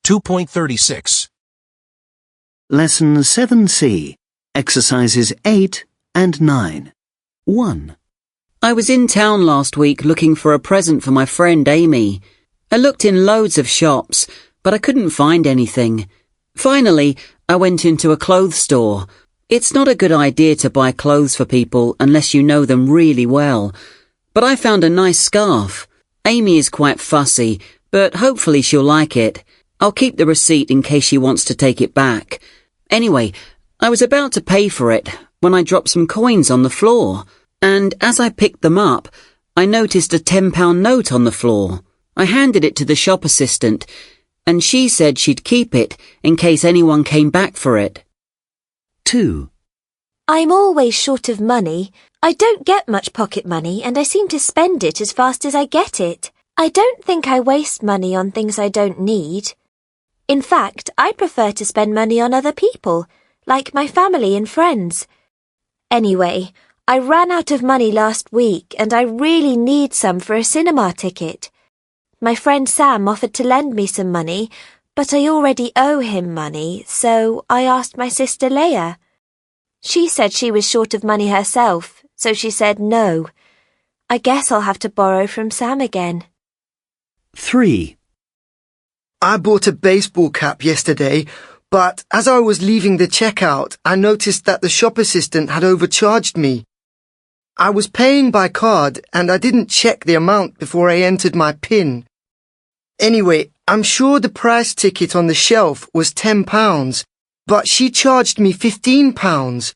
2.36. Lesson 7C, Exercises 8 and 9. 1. I was in town last week looking for a present for my friend Amy. I looked in loads of shops, but I couldn't find anything. Finally, I went into a clothes store. It's not a good idea to buy clothes for people unless you know them really well. But I found a nice scarf. Amy is quite fussy, but hopefully she'll like it. I'll keep the receipt in case she wants to take it back. Anyway, I was about to pay for it when I dropped some coins on the floor. And as I picked them up, I noticed a £10 note on the floor. I handed it to the shop assistant, and she said she'd keep it in case anyone came back for it. 2. I'm always short of money. I don't get much pocket money and I seem to spend it as fast as I get it. I don't think I waste money on things I don't need. In fact, I prefer to spend money on other people, like my family and friends. Anyway, I ran out of money last week and I really need some for a cinema ticket. My friend Sam offered to lend me some money, but I already owe him money, so I asked my sister Leah. She said she was short of money herself, so she said no. I guess I'll have to borrow from Sam again. 3. I bought a baseball cap yesterday, but as I was leaving the checkout, I noticed that the shop assistant had overcharged me. I was paying by card and I didn't check the amount before I entered my PIN. Anyway, I'm sure the price ticket on the shelf was £10, but she charged me £15.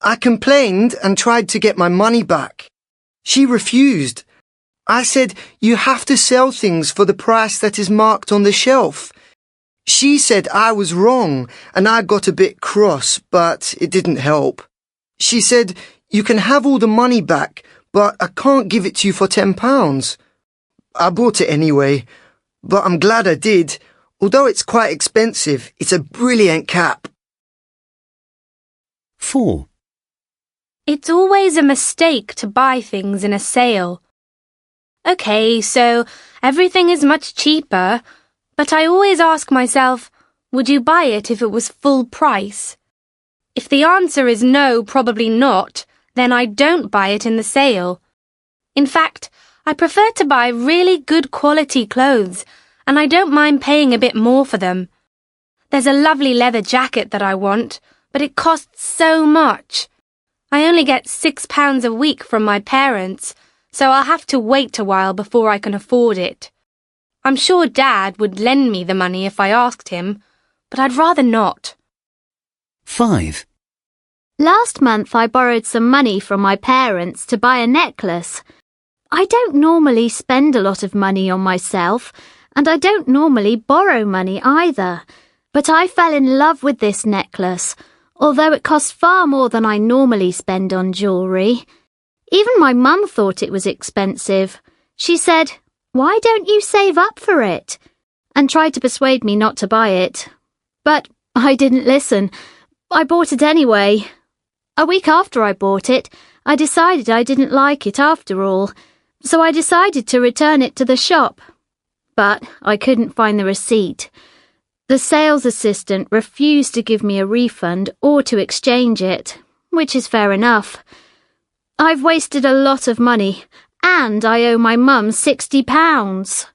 I complained and tried to get my money back. She refused. I said, "You have to sell things for the price that is marked on the shelf." She said I was wrong and I got a bit cross, but it didn't help. She said, "You can have all the money back, but I can't give it to you for £10. I bought it anyway, but I'm glad I did. Although it's quite expensive, it's a brilliant cap. 4. It's always a mistake to buy things in a sale. Okay, so everything is much cheaper, but I always ask myself, would you buy it if it was full price? If the answer is no, probably not, then I don't buy it in the sale. In fact, I prefer to buy really good quality clothes, and I don't mind paying a bit more for them. There's a lovely leather jacket that I want, but it costs so much. I only get £6 a week from my parents, so I'll have to wait a while before I can afford it. I'm sure Dad would lend me the money if I asked him, but I'd rather not. 5. Last month I borrowed some money from my parents to buy a necklace. I don't normally spend a lot of money on myself, and I don't normally borrow money either. But I fell in love with this necklace, although it cost far more than I normally spend on jewellery. Even my mum thought it was expensive. She said, "Why don't you save up for it?" and tried to persuade me not to buy it. But I didn't listen. I bought it anyway. A week after I bought it, I decided I didn't like it after all, so I decided to return it to the shop. But I couldn't find the receipt. The sales assistant refused to give me a refund or to exchange it, which is fair enough. I've wasted a lot of money, and I owe my mum £60.